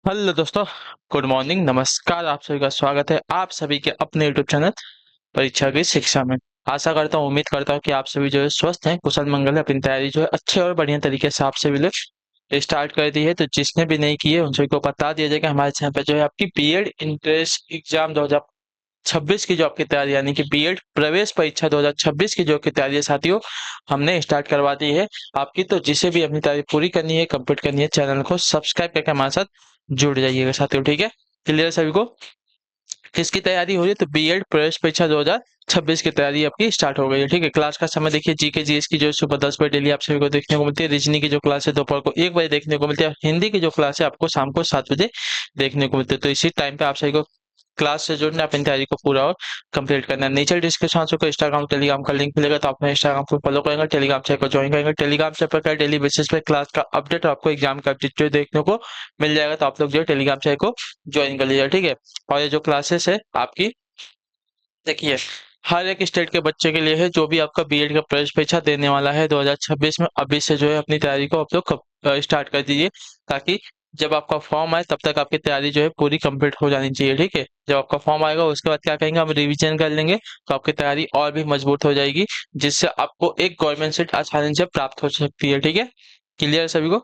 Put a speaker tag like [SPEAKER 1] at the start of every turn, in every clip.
[SPEAKER 1] Hello दोस्तों। Good morning, नमस्कार। आप सभी का स्वागत है आप सभी के अपने यूट्यूब चैनल परीक्षा की शिक्षा में। आशा करता हूँ, उम्मीद करता हूँ कि आप सभी जो है स्वस्थ हैं, कुशल मंगल है। अपनी तैयारी जो है अच्छे और बढ़िया तरीके से आप सभी लोग स्टार्ट कर दी है। तो जिसने भी नहीं की है उन सभी को बता दिया जाएगा, हमारे चैनल पर जो है आपकी बीएड इंट्रेंस एग्जाम 2026 की जो आपकी तैयारी, यानी कि बीएड प्रवेश परीक्षा 2026 की जो की तैयारी है साथियों, हमने स्टार्ट करवा दी है आपकी। तो जिसे भी अपनी तैयारी पूरी करनी है, कंप्लीट करनी है, चैनल को सब्सक्राइब करके हमारे साथ जुड़ जाइएगा साथियों। ठीक है, क्लियर सभी को? किसकी तैयारी हो रही है? तो बीएड प्रवेश परीक्षा 2026 की तैयारी आपकी स्टार्ट हो गई है। ठीक है, क्लास का समय देखिए, जीके जीएस की जो सुबह 10 बजे डेली आप सभी को देखने को मिलती है। रीजनिंग की जो क्लास है दोपहर को 1 बजे देखने को मिलती है। हिंदी की जो क्लास है आपको शाम को 7 बजे देखने को मिलती है। तो इसी टाइम पे आप सभी को क्लास से जुड़ना, अपनी तैयारी को पूरा और कंप्लीट करना है। नीचे डिस्क्रिप्शन को इंस्टाग्राम टेलीग्राम का लिंक मिलेगा, तो आप इंस्टाग्राम को फॉलो करेंगे, टेलीग्राम चैनल को ज्वाइन करेंगे। टेलीग्राम चैनल पर डेली बेसिस पे क्लास का अपडेट और आपको एग्जाम का अपडेट जो देखने को मिल जाएगा। तो आप लोग जो है टेलीग्राम चैनल को ज्वाइन कर लीजिएगा। ठीक है, और ये जो क्लासेस है आपकी, देखिए, हर एक स्टेट के बच्चे के लिए है जो भी आपका बीएड का प्रवेश परीक्षा देने वाला है 2026 में। अभी से जो है अपनी तैयारी को आप लोग स्टार्ट कर दीजिए, ताकि जब आपका फॉर्म आए तब तक आपकी तैयारी जो है पूरी कंप्लीट हो जानी चाहिए। ठीक है, जब आपका फॉर्म आएगा उसके बाद क्या करेंगे, हम रिवीजन कर लेंगे, तो आपकी तैयारी और भी मजबूत हो जाएगी, जिससे आपको एक गवर्नमेंट सीट आसानी से प्राप्त हो सकती है। ठीक है, क्लियर है सभी को?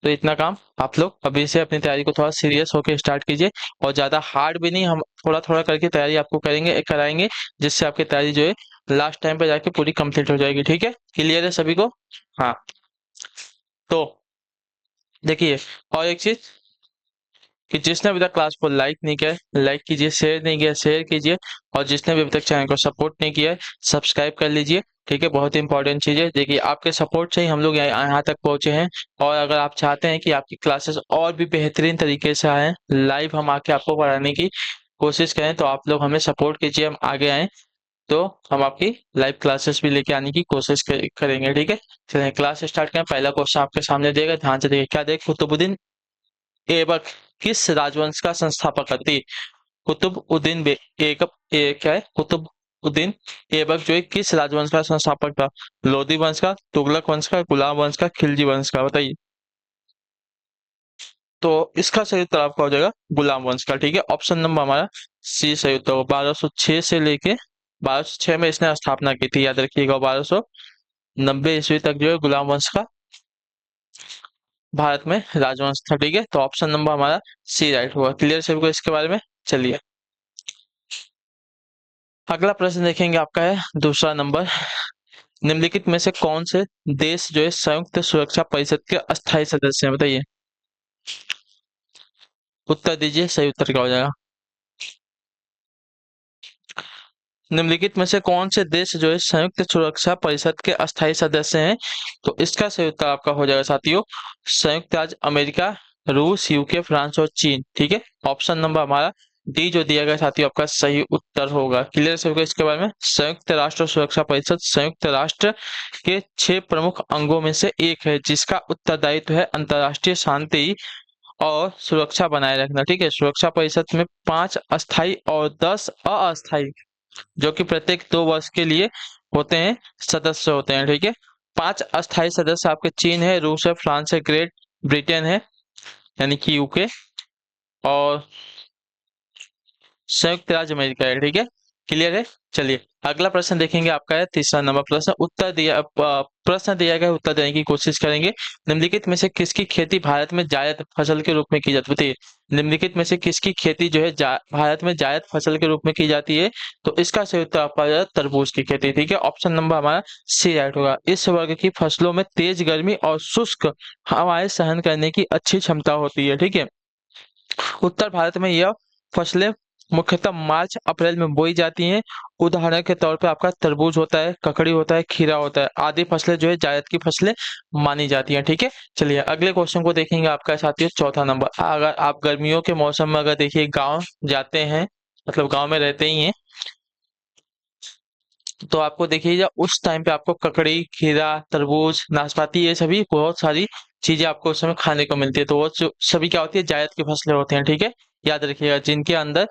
[SPEAKER 1] तो इतना काम आप लोग अभी से अपनी तैयारी को थोड़ा सीरियस होकर स्टार्ट कीजिए, और ज़्यादा हार्ड भी नहीं, हम थोड़ा थोड़ा करके तैयारी आपको कराएंगे, जिससे आपकी तैयारी जो है लास्ट टाइम पे जाके पूरी कंप्लीट हो जाएगी। ठीक है, क्लियर है सभी को? हाँ, तो देखिए, और एक चीज, कि जिसने अभी तक क्लास को लाइक नहीं किया है लाइक कीजिए, शेयर नहीं किया शेयर कीजिए, और जिसने भी अभी तक चैनल को सपोर्ट नहीं किया है सब्सक्राइब कर लीजिए। ठीक है, बहुत इंपॉर्टेंट चीज है। देखिए, आपके सपोर्ट से ही हम लोग यहाँ तक पहुंचे हैं, और अगर आप चाहते हैं कि आपकी क्लासेस और भी बेहतरीन तरीके से आए, लाइव हम आके आपको पढ़ाने की कोशिश करें, तो आप लोग हमें सपोर्ट कीजिए, हम आगे आए तो हम आपकी लाइव क्लासेस भी लेके आने की कोशिश करेंगे। ठीक है, चलिए क्लास स्टार्ट करें। पहला क्वेश्चन आपके सामने देगा, ध्यान से देखिए। क्या देख, कुतुबुद्दीन ऐबक किस राजवंश का संस्थापक थे? कुतुबुद्दीन क्या है, कुतुबुद्दीन ऐबक जो है किस राजवंश का संस्थापक था? लोधी वंश का, तुगलक वंश का, गुलाम वंश का, खिलजी वंश का? बताइए। तो इसका सही उत्तर आपका हो जाएगा गुलाम वंश का। ठीक है, ऑप्शन नंबर हमारा सी सही उत्तर होगा। 1206 से लेके 1206 में इसने स्थापना की थी, याद रखिएगा। 1290 ईस्वी तक जो है गुलाम वंश का भारत में राजवंश था। ठीक है, तो ऑप्शन नंबर हमारा सी राइट होगा। क्लियर सभी को इसके बारे में? चलिए, अगला प्रश्न देखेंगे, आपका है दूसरा नंबर। निम्नलिखित में से कौन से देश जो है संयुक्त सुरक्षा परिषद के अस्थायी सदस्य हैं? बताइए, उत्तर दीजिए, सही उत्तर क्या हो जाएगा? निम्नलिखित में से कौन से देश जो है संयुक्त सुरक्षा परिषद के अस्थायी सदस्य हैं? तो इसका सही उत्तर आपका हो जाएगा साथियों, संयुक्त राज्य अमेरिका, रूस, यूके, फ्रांस और चीन। ठीक है, ऑप्शन नंबर हमारा डी जो दिया गया साथियों आपका सही उत्तर होगा। क्लियर से होगा इसके बारे में? संयुक्त राष्ट्र सुरक्षा परिषद संयुक्त राष्ट्र के 6 प्रमुख अंगों में से एक है, जिसका उत्तरदायित्व है अंतर्राष्ट्रीय शांति और सुरक्षा बनाए रखना। ठीक है, सुरक्षा परिषद में 5 अस्थायी और 10 अस्थायी, जो कि प्रत्येक 2 वर्ष के लिए होते हैं, सदस्य होते हैं। ठीक है, 5 अस्थायी सदस्य आपके चीन है, रूस है, फ्रांस है, ग्रेट ब्रिटेन है, यानी कि यूके, और संयुक्त राज्य अमेरिका है। ठीक है, क्लियर है? चलिए, अगला प्रश्न देखेंगे, आपका है तीसरा नंबर प्रश्न। प्रश्न दिया गया, उत्तर देने की कोशिश करेंगे। निम्नलिखित में से किसकी खेती भारत में जायद फसल के रूप में की जाती है? निम्नलिखित में से किसकी खेती जो है भारत में जायद फसल के रूप में की जाती है? तो इसका सही उत्तर आपका हो जाएगा तरबूज की खेती। ठीक है, ऑप्शन नंबर हमारा सी राइट होगा। इस वर्ग की फसलों में तेज गर्मी और शुष्क हवाएं सहन करने की अच्छी क्षमता होती है। ठीक है, उत्तर भारत में यह फसलें मुख्यतः मार्च अप्रैल में बोई जाती हैं। उदाहरण के तौर पे आपका तरबूज होता है, ककड़ी होता है, खीरा होता है, आदि फसलें जो है जायद की फसलें मानी जाती हैं। ठीक है, चलिए अगले क्वेश्चन को देखेंगे, आपका साथियों चौथा नंबर। अगर आप गर्मियों के मौसम में अगर देखिए गांव जाते हैं, मतलब गांव में रहते ही हैं, तो आपको देखिए उस टाइम पे आपको ककड़ी, खीरा, तरबूज, नाशपाती, ये सभी बहुत सारी चीजें आपको उस समय खाने को मिलती है। तो वो सभी क्या होती है, जायद की फसलें होती हैं। ठीक है, याद रखिएगा, जिनके अंदर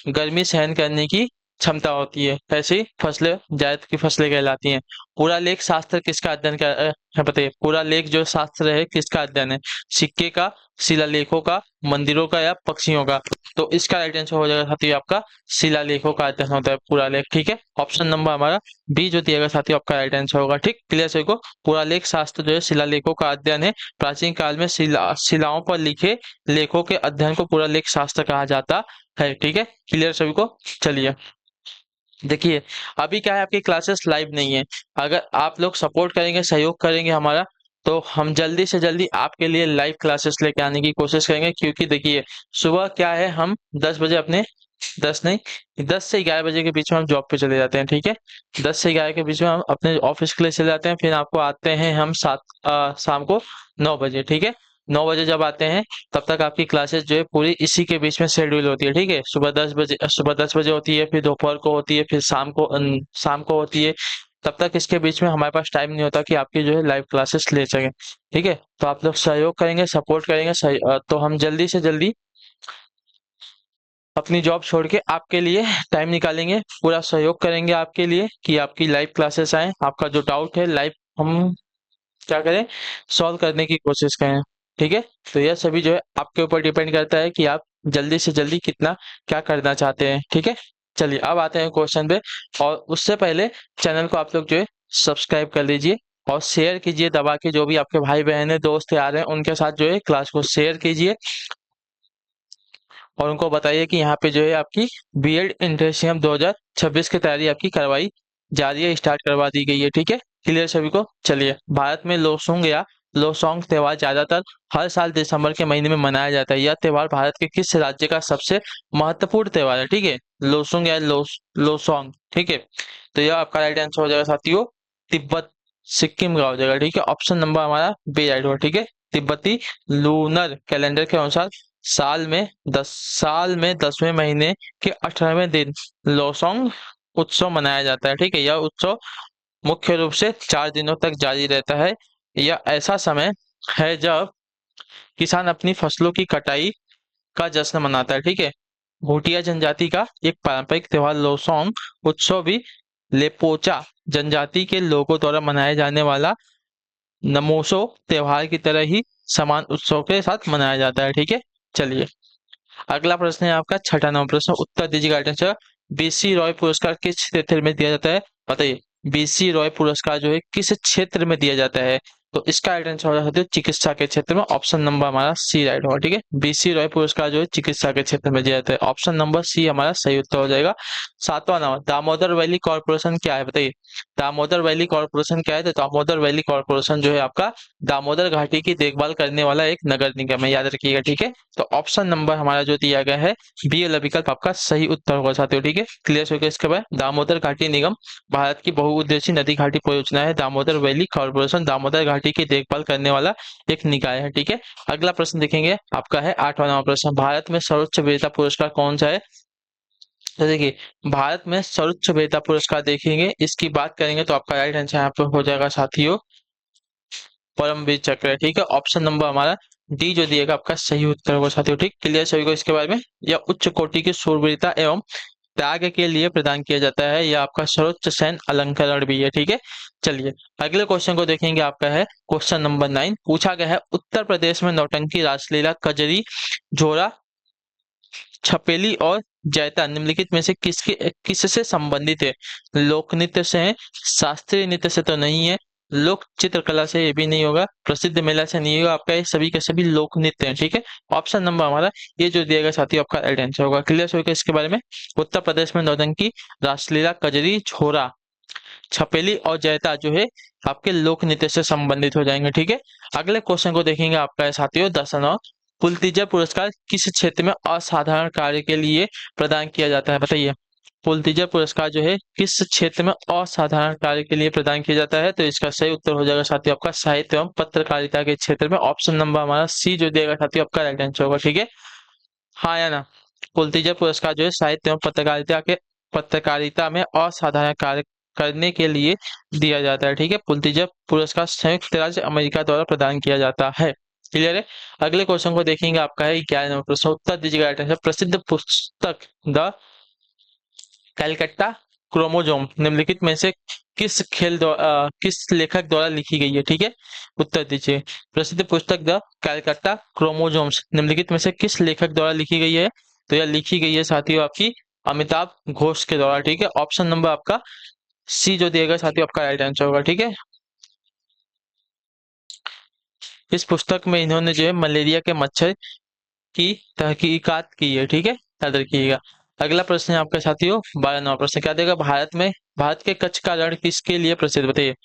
[SPEAKER 1] गर्मी सहन करने की क्षमता होती है, ऐसी फसलें जायद की फसलें कहलाती हैं। पूरा लेख शास्त्र किसका अध्ययन कर है? बताइए, पूरा लेख जो शास्त्र है किसका अध्ययन है? सिक्के का, शिलालेखों का, मंदिरों का या पक्षियों का? तो इसका राइट आंसर हो जाएगा साथियों आपका शिलालेखों का अध्ययन होता है पुरालेख। ठीक है, ऑप्शन नंबर हमारा बी जो दिएगा साथियों आपका राइट आंसर होगा। ठीक, क्लियर सभी को? पुरालेख शास्त्र जो है शिलालेखों का अध्ययन है। प्राचीन काल में शिलाओं पर लिखे लेखों के अध्ययन को पुरालेख शास्त्र कहा जाता है। ठीक है, क्लियर सभी को? चलिए देखिए, अभी क्या है, आपकी क्लासेस लाइव नहीं है। अगर आप लोग सपोर्ट करेंगे, सहयोग करेंगे हमारा, तो हम जल्दी से जल्दी आपके लिए लाइव क्लासेस लेके आने की कोशिश करेंगे। क्योंकि देखिए, सुबह क्या है, हम 10 बजे अपने 10 नहीं 10 से 11 बजे के बीच में हम जॉब पे चले जाते हैं। ठीक है, 10 से 11 के बीच में हम अपने ऑफिस के लिए चले जाते हैं। फिर आपको आते हैं हम शाम को 9 बजे। ठीक है, 9 बजे जब आते हैं, तब तक आपकी क्लासेस जो है पूरी इसी के बीच में शेड्यूल होती है। ठीक है, सुबह 10 बजे होती है, फिर दोपहर को होती है, फिर शाम को होती है। तब तक इसके बीच में हमारे पास टाइम नहीं होता कि आपकी जो है लाइव क्लासेस ले सकें। ठीक है, तो आप लोग सहयोग करेंगे, सपोर्ट करेंगे, तो हम जल्दी से जल्दी अपनी जॉब छोड़ के आपके लिए टाइम निकालेंगे, पूरा सहयोग करेंगे आपके लिए कि आपकी लाइव क्लासेस आए, आपका जो डाउट है लाइव हम क्या करें, सॉल्व करने की कोशिश करें। ठीक है, तो यह सभी जो है आपके ऊपर डिपेंड करता है कि आप जल्दी से जल्दी कितना क्या करना चाहते हैं। ठीक है, चलिए अब आते हैं क्वेश्चन पे। और उससे पहले चैनल को आप लोग जो है सब्सक्राइब कर लीजिए और शेयर कीजिए दबा के। जो भी आपके भाई बहन है, दोस्त यार हैं, उनके साथ जो है क्लास को शेयर कीजिए और उनको बताइए कि यहाँ पे जो है आपकी बीएड इंटर्नशिप 2026 की तैयारी आपकी करवाई जा रही है, स्टार्ट करवा दी गई है। ठीक है, क्लियर सभी को? चलिए, भारत में लोसूंग या लोसोंग त्योहार ज्यादातर हर साल दिसंबर के महीने में मनाया जाता है। यह त्योहार भारत के किस राज्य का सबसे महत्वपूर्ण त्योहार है? ठीक है, लोसुंग या लोसोंग। ठीक है, तो यह आपका राइट आंसर हो जाएगा साथियों तिब्बत सिक्किम का हो जाएगा। ठीक है, ऑप्शन नंबर हमारा बी राइट होगा। ठीक है, तिब्बती लूनर कैलेंडर के अनुसार साल में 10वें महीने के 18वें दिन लोसोंग उत्सव मनाया जाता है। ठीक है, यह उत्सव मुख्य रूप से 4 दिनों तक जारी रहता है। यह ऐसा समय है जब किसान अपनी फसलों की कटाई का जश्न मनाता है। ठीक है, भूटिया जनजाति का एक पारंपरिक त्योहार लोसोंग उत्सव भी लेपोचा जनजाति के लोगों द्वारा मनाया जाने वाला नमोसो त्योहार की तरह ही समान उत्सव के साथ मनाया जाता है। ठीक है, चलिए अगला प्रश्न है आपका छठा नंबर प्रश्न, उत्तर दीजिएगा। आंसर, बीसी रॉय पुरस्कार किस क्षेत्र में दिया जाता है? बताइए, बीसी रॉय पुरस्कार जो है किस क्षेत्र में दिया जाता है? तो इसका राइट आंसर हो जाता है चिकित्सा के क्षेत्र में। ऑप्शन नंबर हमारा सी राइट होगा। ठीक है, बीसी रॉय पुरस्कार जो है चिकित्सा के क्षेत्र में दिया जाता है। ऑप्शन नंबर सी हमारा सही उत्तर हो जाएगा। सातवां नंबर, दामोदर वैली कॉर्पोरेशन क्या है? बताइए, दामोदर वैली कॉर्पोरेशन क्या है? तो दामोदर वैली कॉर्पोरेशन जो है आपका दामोदर घाटी की देखभाल करने वाला एक नगर निगम है, याद रखिएगा। ठीक है, तो ऑप्शन नंबर हमारा जो दिया गया है बी वाला विकल्प आपका सही उत्तर होगा साथियों। ठीक है, क्लियर हो गया? इसके बाद दामोदर घाटी निगम भारत की बहुउद्देशीय नदी घाटी परियोजना है। दामोदर वैली कॉर्पोरेशन दामोदर घाटी की देखभाल करने वाला एक निकाय है। ठीक है, अगला प्रश्न देखेंगे आपका है 8वां नंबर प्रश्न, भारत में सर्वोच्च वीरता पुरस्कार कौन सा है? तो देखिए, भारत में सर्वोच्च वीरता पुरस्कार देखेंगे, इसकी बात करेंगे तो आपका राइट आंसर यहाँ पे हो जाएगा साथियों परमवीर चक्र। ठीक है, ऑप्शन नंबर हमारा डी जो दिएगा आपका सही उत्तर होगा साथियों। ठीक, क्लियर सभी को इसके बारे में? यह उच्च कोटि की शूरवीरता एवं त्याग के लिए प्रदान किया जाता है। यह आपका सर्वोच्च सैन्य अलंकरण भी है। ठीक है, चलिए अगले क्वेश्चन को देखेंगे। आपका है क्वेश्चन नंबर 9, पूछा गया है उत्तर प्रदेश में नौटंकी, रासलीला, कजरी, झोरा, छपेली और जैता निम्नलिखित में से किससे संबंधित है? लोक नृत्य से है, शास्त्रीय नृत्य से तो नहीं है, लोक चित्रकला से ये भी नहीं होगा, प्रसिद्ध मेला से नहीं होगा, आपका ये सभी के सभी लोक नृत्य हैं। ठीक है, ऑप्शन नंबर हमारा ये जो दिएगा साथी आपका राइट आंसर होगा। क्लियर होगा इसके बारे में? उत्तर प्रदेश में नौटंकी, रासलीला, कजरी, छोरा, छपेली और जैता जो है आपके लोक नृत्य से संबंधित हो जाएंगे। ठीक है, अगले क्वेश्चन को देखेंगे। आपका है साथियों 10वां, पुलतीजर पुरस्कार किस क्षेत्र में असाधारण कार्य के लिए प्रदान किया जाता है? बताइए, पुलतीजर पुरस्कार जो है किस क्षेत्र में असाधारण कार्य के लिए प्रदान किया जाता है? तो इसका सही उत्तर हो जाएगा साथियों आपका साहित्य एवं पत्रकारिता के क्षेत्र में। ऑप्शन नंबर हमारा सी जो देगा साथियों आपका राइट आंसर होगा। ठीक है, हाँ या ना? पुलतीजर पुरस्कार जो है साहित्य एवं पत्रकारिता में असाधारण कार्य करने के लिए दिया जाता है। ठीक है, पुलतीजर पुरस्कार संयुक्त राज्य अमेरिका द्वारा प्रदान किया जाता है। क्लियर है? अगले क्वेश्चन को देखेंगे। आपका है 11 नंबर प्रश्न, उत्तर दीजिएगा राइट आंसर, प्रसिद्ध पुस्तक द कैलकट्टा क्रोमोजोम निम्नलिखित में से किस लेखक द्वारा लिखी गई है? ठीक है, उत्तर दीजिए। प्रसिद्ध पुस्तक द कैलकत्ता क्रोमोजोम्स निम्नलिखित में से किस लेखक द्वारा लिखी गई है? तो यह लिखी गई है साथियों आपकी अमिताभ घोष के द्वारा। ठीक है, ऑप्शन नंबर आपका सी जो दिएगा साथियों आपका राइट आंसर होगा। ठीक है, इस पुस्तक में इन्होंने जो है मलेरिया के मच्छर की तहकीकात की है। ठीक है, याद रखिएगा। अगला प्रश्न है आपका साथियों 12वां प्रश्न क्या देगा? भारत के कच्छ का रण किसके लिए प्रसिद्ध? बताइए,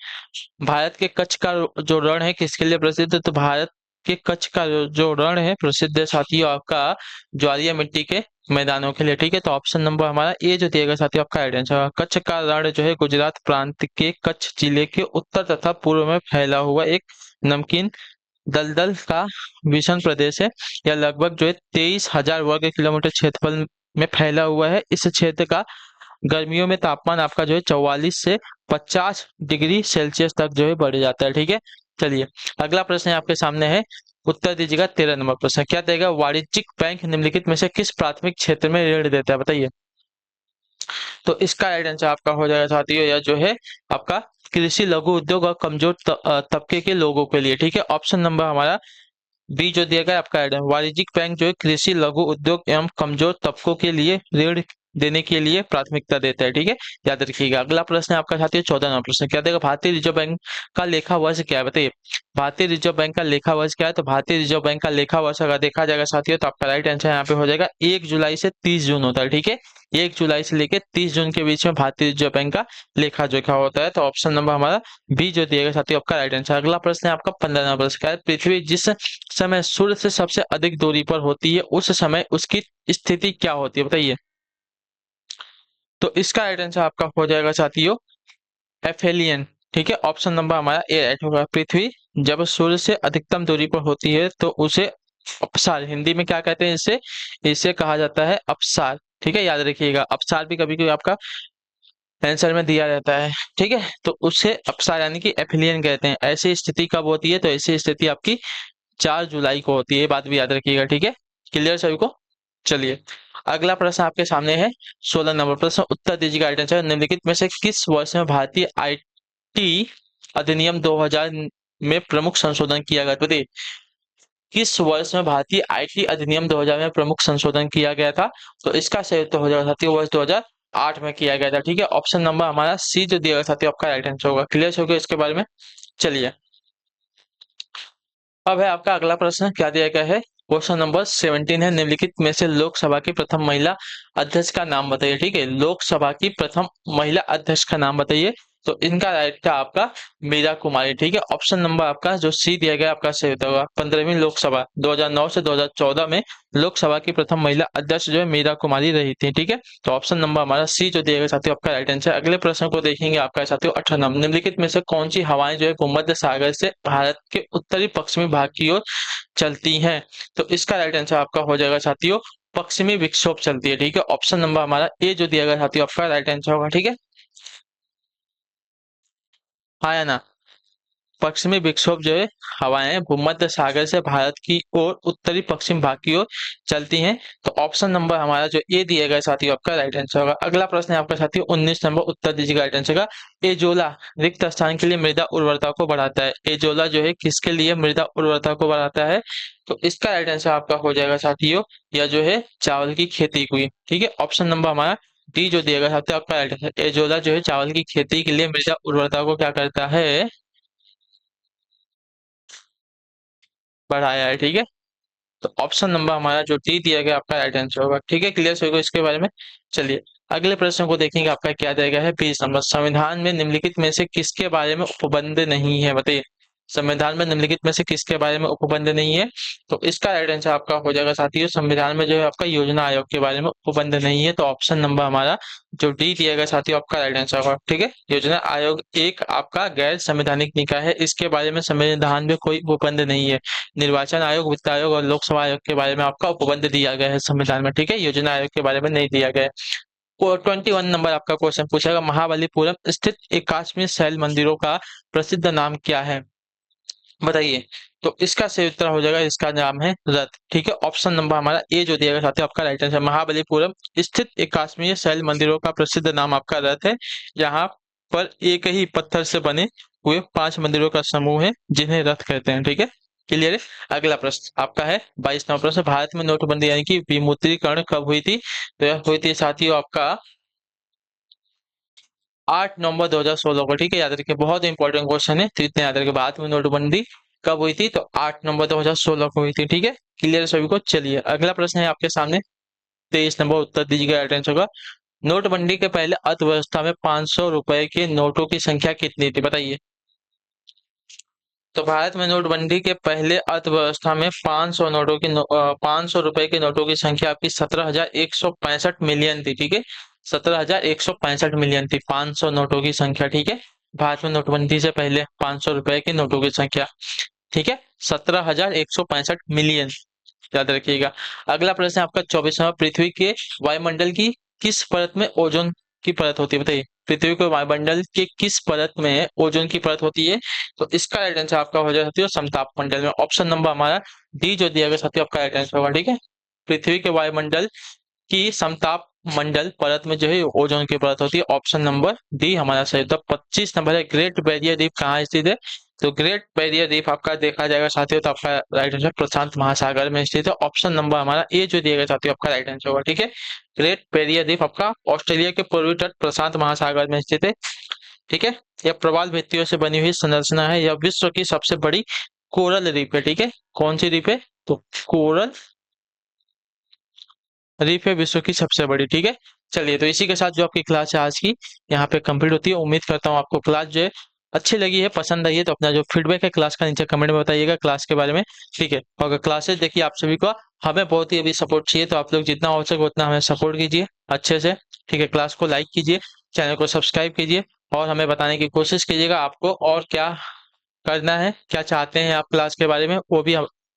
[SPEAKER 1] भारत के कच्छ का जो रण है किसके लिए प्रसिद्ध है? तो भारत के कच्छ का जो रण है प्रसिद्ध है साथियों आपका ज्वारीय मिट्टी के मैदानों के लिए। ठीक है, तो ऑप्शन नंबर हमारा ए जो दिएगा साथियों आपका राइट आंसर। कच्छ का रण जो है गुजरात प्रांत के कच्छ जिले के उत्तर तथा पूर्व में फैला हुआ एक नमकीन दलदल का विषम प्रदेश है। यह लगभग जो है 23,000 वर्ग किलोमीटर क्षेत्रफल में फैला हुआ है। इस क्षेत्र का गर्मियों में तापमान आपका जो है 44 से 50 डिग्री सेल्सियस तक जो है बढ़ जाता है। ठीक है, चलिए अगला प्रश्न है आपके सामने है, उत्तर दीजिएगा। 13 नंबर प्रश्न क्या देगा? वाणिज्यिक बैंक निम्नलिखित में से किस प्राथमिक क्षेत्र में ऋण देता है? बताइए। तो इसका राइट आंसर आपका हो जाएगा साथियों यह जो है आपका कृषि लघु उद्योग और कमजोर तबके के लोगों के लिए। ठीक है, ऑप्शन नंबर हमारा बी जो दिया गया आपका वाणिज्यिक बैंक जो है कृषि लघु उद्योग एवं कमजोर तबकों के लिए ऋण देने के लिए प्राथमिकता देता है। ठीक है, याद रखिएगा। अगला प्रश्न है आपका साथियों 14वां प्रश्न क्या देगा? भारतीय रिजर्व बैंक का लेखा वर्ष क्या है? बताइए, भारतीय रिजर्व बैंक का लेखा वर्ष क्या है? तो भारतीय रिजर्व बैंक का लेखा वर्ष अगर देखा जाएगा साथियों तो आपका राइट आंसर यहाँ पे हो जाएगा 1 जुलाई से 30 जून होता है। ठीक है, 1 जुलाई से लेकर 30 जून के बीच में भारतीय रिजर्व बैंक का लेखा जोखा होता है। तो ऑप्शन नंबर हमारा बी जो दिएगा साथियों आपका राइट आंसर। अगला प्रश्न है आपका 15वां प्रश्न क्या है? पृथ्वी जिस समय सूर्य से सबसे अधिक दूरी पर होती है उस समय उसकी स्थिति क्या होती है? बताइए। तो इसका राइट आंसर आपका हो जाएगा साथियों एफेलियन। ठीक है, ऑप्शन नंबर हमारा ए राइट होगा। पृथ्वी जब सूर्य से अधिकतम दूरी पर होती है तो उसे अपसार, हिंदी में क्या कहते हैं इसे? इसे कहा जाता है अपसार। ठीक है, याद रखिएगा। अपसार भी कभी कभी आपका आंसर में दिया जाता है। ठीक है, तो उसे अपसार यानी कि एफिलियन कहते हैं। ऐसी स्थिति कब होती है? तो ऐसी स्थिति आपकी 4 जुलाई को होती है। ये बात भी याद रखिएगा। ठीक है, क्लियर सभी को? चलिए अगला प्रश्न आपके सामने है 16 नंबर प्रश्न, उत्तर दीजिएगा राइट आंसर। निम्नलिखित में से किस वर्ष में भारतीय आईटी अधिनियम 2000 में प्रमुख संशोधन किया गया? बताइए, किस वर्ष में भारतीय आईटी अधिनियम 2000 में प्रमुख संशोधन किया गया था? तो इसका सही उत्तर हो जाएगा साथियों वर्ष 2008 में किया गया था। ठीक है, ऑप्शन नंबर हमारा सी जो दिया गया साथियों आपका राइट आंसर होगा। क्लियर हो गया इसके बारे में? चलिए अब है आपका अगला प्रश्न क्या दिया गया है? क्वेश्चन नंबर 17 है, निम्नलिखित में से लोकसभा की प्रथम महिला अध्यक्ष का नाम बताइए। ठीक है, लोकसभा की प्रथम महिला अध्यक्ष का नाम बताइए। तो इनका राइट था आपका मीरा कुमारी। ठीक है, ऑप्शन नंबर आपका जो सी दिया गया आपका सही होगा। 15वीं लोकसभा 2009 से 2014 में लोकसभा की प्रथम महिला अध्यक्ष जो है मीरा कुमारी रही थी। ठीक है, तो ऑप्शन नंबर हमारा सी जो दिया गया साथियों आपका राइट आंसर। अगले प्रश्न को देखेंगे आपका साथियों 18 नंबर, निम्नलिखित में से कौन सी हवाएं जो है भूमध्य सागर से भारत के उत्तरी पश्चिमी भाग की ओर चलती हैं? तो इसका राइट आंसर आपका हो जाएगा साथियों पश्चिमी विक्षोभ चलती है। ठीक है, ऑप्शन नंबर हमारा ए जो दिया गया साथियों आपका राइट आंसर होगा। ठीक है, हाँ या ना? पश्चिमी विक्षोभ जो है हवाएं भूमध्य सागर से भारत की ओर उत्तरी पश्चिम भाग की ओर चलती हैं। तो ऑप्शन नंबर हमारा जो ए दिया गया साथियों आपका राइट आंसर होगा। अगला प्रश्न है आपका साथियों 19 नंबर, उत्तर दीजिएगा राइट आंसर का। एजोला रिक्त स्थान के लिए मृदा उर्वरता को बढ़ाता है। एजोला जो है किसके लिए मृदा उर्वरता को बढ़ाता है? तो इसका राइट आंसर आपका हो जाएगा साथियों या जो है चावल की खेती हुई। ठीक है, ऑप्शन नंबर हमारा डी जो दिया गया साथियों आपका राइट आंसर। एजोला जो है चावल की खेती के लिए मृदा उर्वरता को क्या करता है? बढ़ाया है। ठीक है, तो ऑप्शन नंबर हमारा जो डी दिया गया आपका राइट आंसर होगा। ठीक है, क्लियर होगा इसके बारे में? चलिए अगले प्रश्न को देखेंगे आपका क्या दिया गया है 20 नंबर, संविधान में निम्नलिखित में से किसके बारे में उपबंध नहीं है? बताइए, संविधान में निम्नलिखित में से किसके बारे में उपबंध नहीं है? तो इसका राइट आंसर आपका हो जाएगा साथियों संविधान में जो है आपका योजना आयोग के बारे में उपबंध नहीं है। तो ऑप्शन नंबर हमारा जो डी दिया गया साथियों आपका राइट आंसर होगा। ठीक है, योजना आयोग एक आपका गैर संवैधानिक निकाय है, इसके बारे में संविधान में कोई उपबंध नहीं है। निर्वाचन आयोग, वित्त आयोग और लोकसभा आयोग के बारे में आपका उपबंध दिया गया है संविधान में। ठीक है, योजना आयोग के बारे में नहीं दिया गया है। 21 नंबर आपका क्वेश्चन पूछेगा, महाबलीपुरम स्थित 81 शैल मंदिरों का प्रसिद्ध नाम क्या है? बताइए, तो इसका सही उत्तर हो जाएगा, इसका नाम है रथ। ठीक है, ऑप्शन नंबर हमारा ए जो दिया गया साथियों आपका राइट आंसर। महाबलीपुरम स्थित एक काश्मीरी शैल मंदिरों का प्रसिद्ध नाम आपका रथ है। यहाँ पर एक ही पत्थर से बने हुए 5 मंदिरों का समूह है जिन्हें रथ कहते हैं। ठीक है, क्लियर है। अगला प्रश्न आपका है 22 नंबर प्रश्न, भारत में नोटबंदी यानी कि विमुद्रीकरण कब हुई थी? तो यह हुई थी साथियों आपका 8 नवंबर 2016 को। ठीक है, याद रखिए, बहुत इंपॉर्टेंट क्वेश्चन है, तो इतने याद रखिए। भारत में नोटबंदी कब हुई थी? तो 8 नवंबर 2016 को हुई थी। ठीक है, क्लियर सभी को। चलिए अगला प्रश्न है आपके सामने 23 नंबर, उत्तर दीजिएगा अटेंशन होगा। नोटबंदी के पहले अर्थव्यवस्था में 500 रुपए के नोटों की संख्या कितनी थी, बताइए। तो भारत में नोटबंदी के पहले अर्थव्यवस्था में 500 नोटों की 500 रुपए के नोटों की संख्या आपकी 17,165 मिलियन थी। ठीक है, 17,165 मिलियन थी 500 नोटों की संख्या। ठीक है, भारत में नोटबंदी से पहले 500 रुपए के नोटों की संख्या। ठीक है, 17,165 मिलियन, याद रखिएगा। अगला प्रश्न है आपका 24वां, पृथ्वी के वायुमंडल की किस परत में ओजोन की परत होती है, बताइए। पृथ्वी के वायुमंडल के किस परत में ओजोन की परत होती है? तो इसका राइट आंसर आपका हो जाएगा समताप मंडल में। ऑप्शन नंबर हमारा डी जो दिया गया साथियों आपका राइट आंसर होगा। ठीक है, पृथ्वी के वायुमंडल की समताप मंडल परत में जो है ओजोन की परत होती है। ऑप्शन नंबर डी हमारा सही उत्तर। 25 नंबर है, ग्रेट बैरियर रीफ कहाँ स्थित है? तो ग्रेट बैरियर रीफ आपका देखा जाएगा साथियों, तो आपका राइट आंसर प्रशांत महासागर में स्थित है। ऑप्शन नंबर हमारा ए जो दिया गया साथियों आपका राइट आंसर होगा। ठीक है, ग्रेट बैरियर रीफ आपका ऑस्ट्रेलिया के पूर्वी तट प्रशांत महासागर में स्थित है। ठीक है, यह प्रवाल भित्तियों से बनी हुई संरचना है। यह विश्व की सबसे बड़ी कोरल रीफ है। ठीक है, कौन सी रीफ है? तो कोरल रीफ है विश्व की सबसे बड़ी। ठीक है, चलिए तो इसी के साथ जो आपकी क्लास है आज की यहाँ पे कंप्लीट होती है। उम्मीद करता हूँ आपको क्लास जो है अच्छी लगी है, पसंद आई है। तो अपना जो फीडबैक है क्लास का नीचे कमेंट में बताइएगा क्लास के बारे में। ठीक है, और अगर क्लासेस देखिए आप सभी को हमें बहुत ही अभी सपोर्ट चाहिए, तो आप लोग जितना हो सके उतना हमें सपोर्ट कीजिए अच्छे से। ठीक है, क्लास को लाइक कीजिए, चैनल को सब्सक्राइब कीजिए और हमें बताने की कोशिश कीजिएगा आपको और क्या करना है, क्या चाहते हैं आप क्लास के बारे में, वो भी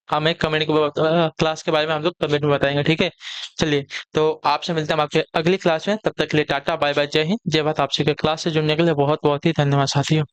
[SPEAKER 1] हमें कमेंट क्लास के बारे में हम लोग कमेंट में बताएंगे। ठीक है, चलिए तो आपसे मिलते हैं हम आपके अगली क्लास में। तब तक के लिए टाटा बाय बाय, जय हिंद जय भारत। आपसे क्लास से जुड़ने के लिए बहुत बहुत ही धन्यवाद साथियों।